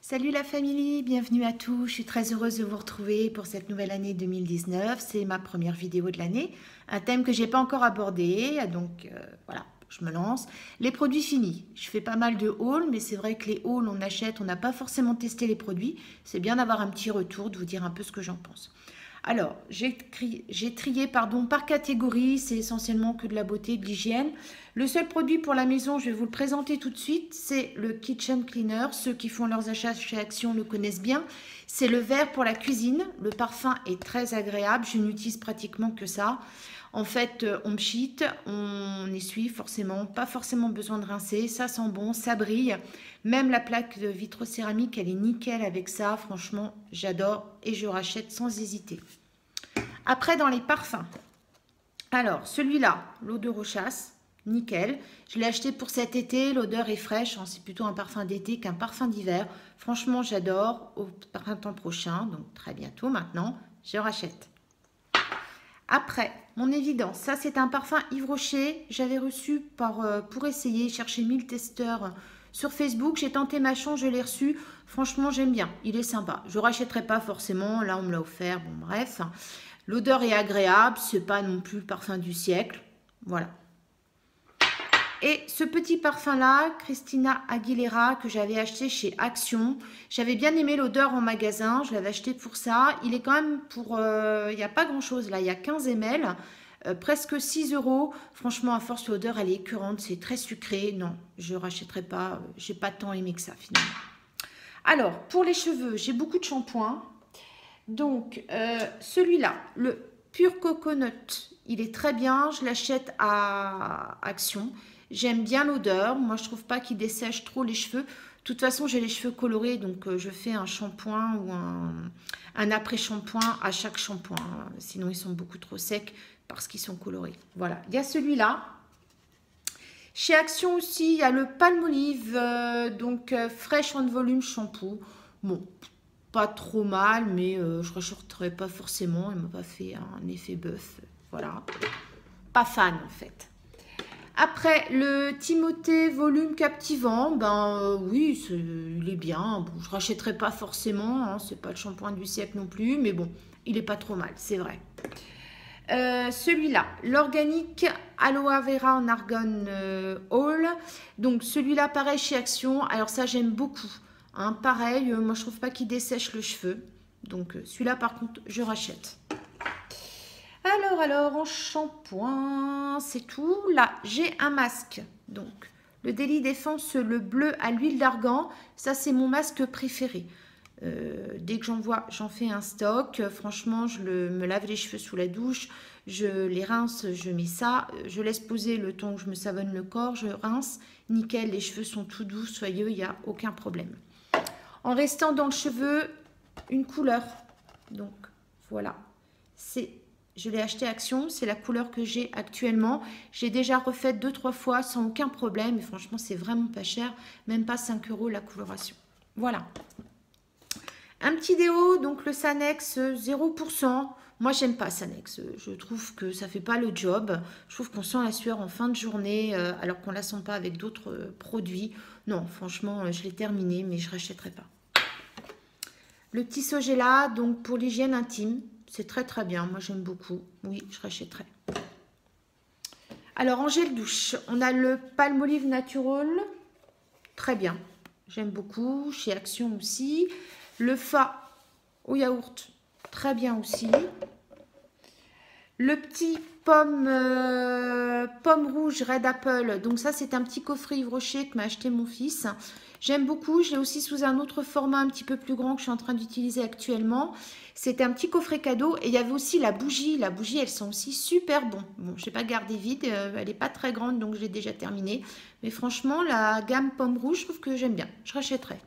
Salut la famille, bienvenue à tous. Je suis très heureuse de vous retrouver pour cette nouvelle année 2019. C'est ma première vidéo de l'année, un thème que j'ai pas encore abordé, donc voilà, je me lance. Les produits finis. Je fais pas mal de hauls, mais c'est vrai que les hauls, on achète, on n'a pas forcément testé les produits. C'est bien d'avoir un petit retour, de vous dire un peu ce que j'en pense. Alors, j'ai trié par catégorie, c'est essentiellement que de la beauté, de l'hygiène. Le seul produit pour la maison, je vais vous le présenter tout de suite, c'est le Kitchen Cleaner. Ceux qui font leurs achats chez Action le connaissent bien. C'est le verre pour la cuisine. Le parfum est très agréable, je n'utilise pratiquement que ça. En fait, on pchit, on essuie forcément, pas forcément besoin de rincer, ça sent bon, ça brille. Même la plaque de vitrocéramique, elle est nickel avec ça, franchement, j'adore et je rachète sans hésiter. Après, dans les parfums, alors celui-là, l'eau de Rochas, nickel. Je l'ai acheté pour cet été, l'odeur est fraîche, hein, c'est plutôt un parfum d'été qu'un parfum d'hiver. Franchement, j'adore, au printemps prochain, donc très bientôt maintenant, je rachète. Après, mon évidence, ça c'est un parfum Yves Rocher. J'avais reçu pour essayer, chercher 1000 testeurs sur Facebook. J'ai tenté ma chance, je l'ai reçu. Franchement, j'aime bien, il est sympa. Je ne rachèterai pas forcément, là on me l'a offert, bon bref. L'odeur est agréable, c'est pas non plus le parfum du siècle. Voilà. Et ce petit parfum-là, Christina Aguilera, que j'avais acheté chez Action. J'avais bien aimé l'odeur en magasin, je l'avais acheté pour ça. Il est quand même pour... il n'y a pas grand-chose là, il y a 15 ml, presque 6 euros. Franchement, à force, l'odeur, elle est écœurante, c'est très sucré. Non, je ne rachèterai pas, j'ai pas tant aimé que ça finalement. Alors, pour les cheveux, j'ai beaucoup de shampoings. Donc, celui-là, le Pure Coconut, il est très bien. Je l'achète à Action. J'aime bien l'odeur. Moi, je trouve pas qu'il dessèche trop les cheveux. De toute façon, j'ai les cheveux colorés, donc je fais un shampoing ou un après-shampoing à chaque shampoing. Sinon, ils sont beaucoup trop secs parce qu'ils sont colorés. Voilà, il y a celui-là. Chez Action aussi, il y a le Palmolive, donc Fresh on Volume Shampoo. Bon, pas trop mal, mais je ne rachèterai pas forcément. Il ne m'a pas fait un effet bœuf. Voilà. Pas fan en fait. Après, le Timothée Volume Captivant, ben oui, il est bien. Bon, je ne rachèterai pas forcément, hein, c'est pas le shampoing du siècle non plus, mais bon, il est pas trop mal, c'est vrai. Celui-là, l'organique Aloe Vera en argan All. Donc celui-là, pareil chez Action. Alors ça, j'aime beaucoup. Hein, pareil, moi je trouve pas qu'il dessèche le cheveu. Donc celui-là, par contre, je rachète. Alors, en shampoing, c'est tout. Là, j'ai un masque. Donc, le Daily Défense, le bleu à l'huile d'argan. Ça, c'est mon masque préféré. Dès que j'en vois, j'en fais un stock. Franchement, me lave les cheveux sous la douche. Je les rince, je mets ça. Je laisse poser le temps que je me savonne le corps. Je rince. Nickel, les cheveux sont tout doux, soyeux, il n'y a aucun problème. En restant dans le cheveu, une couleur. Donc, voilà. Je l'ai acheté Action, c'est la couleur que j'ai actuellement. J'ai déjà refait 2-3 fois sans aucun problème. Et franchement, c'est vraiment pas cher. Même pas 5 euros la coloration. Voilà. Un petit déo, donc le Sanex 0%. Moi, j'aime pas Sanex. Je trouve que ça fait pas le job. Je trouve qu'on sent la sueur en fin de journée, alors qu'on la sent pas avec d'autres produits. Non, franchement, je l'ai terminé, mais je rachèterai pas. Le petit Sogela, donc pour l'hygiène intime, c'est très très bien. Moi, j'aime beaucoup. Oui, je rachèterai. Alors, en gel douche, on a le Palmolive Natural. Très bien. J'aime beaucoup. Chez Action aussi. Le Fa au yaourt, très bien aussi. Le petit pomme rouge Red Apple, donc ça c'est un petit coffret Yves Rocher que m'a acheté mon fils. J'aime beaucoup, je l'ai aussi sous un autre format un petit peu plus grand que je suis en train d'utiliser actuellement. C'était un petit coffret cadeau et il y avait aussi la bougie. La bougie, elles sont aussi super bon. Bon, je n'ai pas gardé vide, elle n'est pas très grande donc je l'ai déjà terminée. Mais franchement, la gamme pomme rouge, je trouve que j'aime bien. Je rachèterai.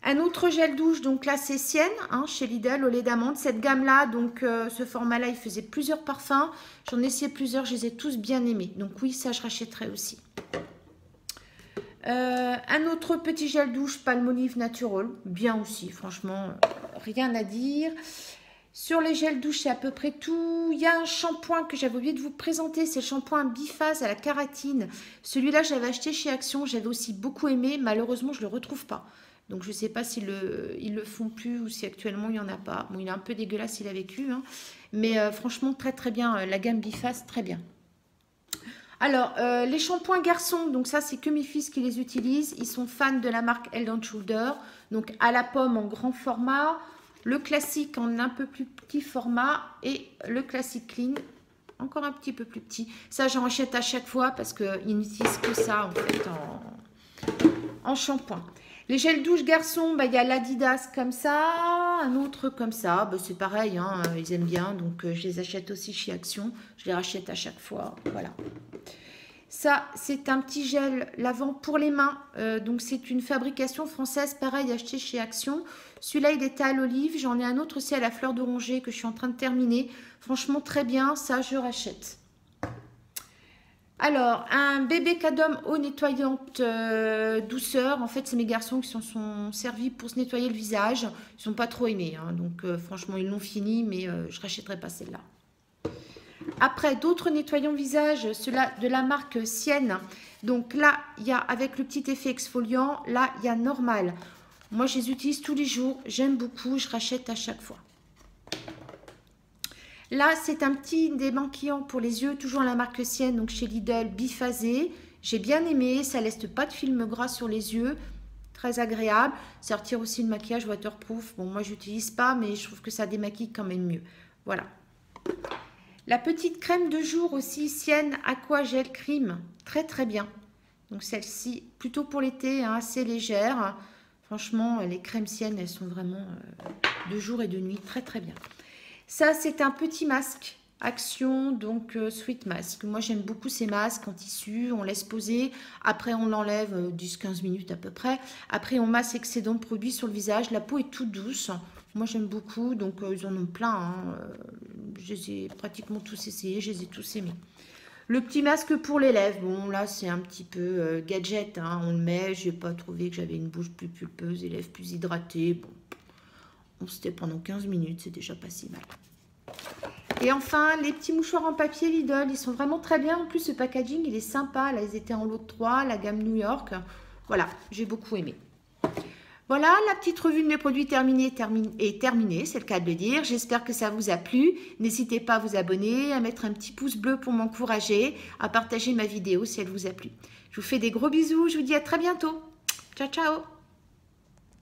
Un autre gel douche, donc là c'est Sienne, hein, chez Lidl, au lait d'amande. Cette gamme-là, donc ce format-là, il faisait plusieurs parfums. J'en ai essayé plusieurs, je les ai tous bien aimés. Donc oui, ça je rachèterai aussi. Un autre petit gel douche Palmolive Natural, bien aussi, franchement, rien à dire. Sur les gels douche, c'est à peu près tout. Il y a un shampoing que j'avais oublié de vous présenter, c'est le shampoing biphase à la kératine. Celui-là, j'avais acheté chez Action, j'avais aussi beaucoup aimé. Malheureusement, je ne le retrouve pas. Donc, je ne sais pas s'ils le font plus ou si actuellement, il n'y en a pas. Bon, il est un peu dégueulasse, il a vécu. Hein. Mais franchement, très très bien. La gamme biphase, très bien. Alors, les shampoings garçons, donc ça, c'est que mes fils qui les utilisent. Ils sont fans de la marque Head & Shoulder. Donc, à la pomme en grand format. Le classique en un peu plus petit format et le classique clean encore un petit peu plus petit. Ça, j'en achète à chaque fois parce qu'ils n'utilisent que ça en fait en shampoing. Les gels douche garçons, bah, il y a l'Adidas comme ça, un autre comme ça. Bah, c'est pareil, hein, ils aiment bien, donc je les achète aussi chez Action. Je les rachète à chaque fois, voilà. Ça, c'est un petit gel lavant pour les mains. Donc, c'est une fabrication française, pareil, acheté chez Action. Celui-là, il était à l'olive. J'en ai un autre aussi à la fleur d'oranger que je suis en train de terminer. Franchement, très bien. Ça, je rachète. Alors, un bébé Cadom eau nettoyante douceur. En fait, c'est mes garçons qui s'en sont servis pour se nettoyer le visage. Ils sont pas trop aimés. Hein, donc, franchement, ils l'ont fini, mais je rachèterai pas celle-là. Après, d'autres nettoyants visage, ceux-là de la marque Sienne. Donc là, il y a avec le petit effet exfoliant. Là, il y a normal. Moi, je les utilise tous les jours. J'aime beaucoup. Je rachète à chaque fois. Là, c'est un petit démaquillant pour les yeux. Toujours la marque Sienne, donc chez Lidl, biphasé. J'ai bien aimé. Ça laisse pas de film gras sur les yeux. Très agréable. Ça retire aussi le maquillage waterproof. Bon, moi, je n'utilise pas, mais je trouve que ça démaquille quand même mieux. Voilà. La petite crème de jour aussi, Sienne Aqua Gel Cream, très très bien. Donc celle-ci, plutôt pour l'été, hein, assez légère. Franchement, les crèmes Sienne, elles sont vraiment de jour et de nuit, très très bien. Ça, c'est un petit masque Action, donc Sweet Mask. Moi, j'aime beaucoup ces masques en tissu, on laisse poser. Après, on l'enlève 10-15 minutes à peu près. Après, on masse excédent de produit sur le visage. La peau est toute douce. Moi, j'aime beaucoup, donc ils en ont plein. Hein. Je les ai pratiquement tous essayés, je les ai tous aimés. Le petit masque pour les lèvres, bon, là, c'est un petit peu gadget. Hein. On le met, je n'ai pas trouvé que j'avais une bouche plus pulpeuse, les lèvres plus hydratées. Bon, c'était pendant 15 minutes, c'est déjà pas si mal. Et enfin, les petits mouchoirs en papier Lidl, ils sont vraiment très bien. En plus, ce packaging, il est sympa. Là, ils étaient en lot de 3, la gamme New York. Voilà, j'ai beaucoup aimé. Voilà, la petite revue de mes produits terminée, c'est le cas de le dire. J'espère que ça vous a plu. N'hésitez pas à vous abonner, à mettre un petit pouce bleu pour m'encourager, à partager ma vidéo si elle vous a plu. Je vous fais des gros bisous, je vous dis à très bientôt. Ciao, ciao.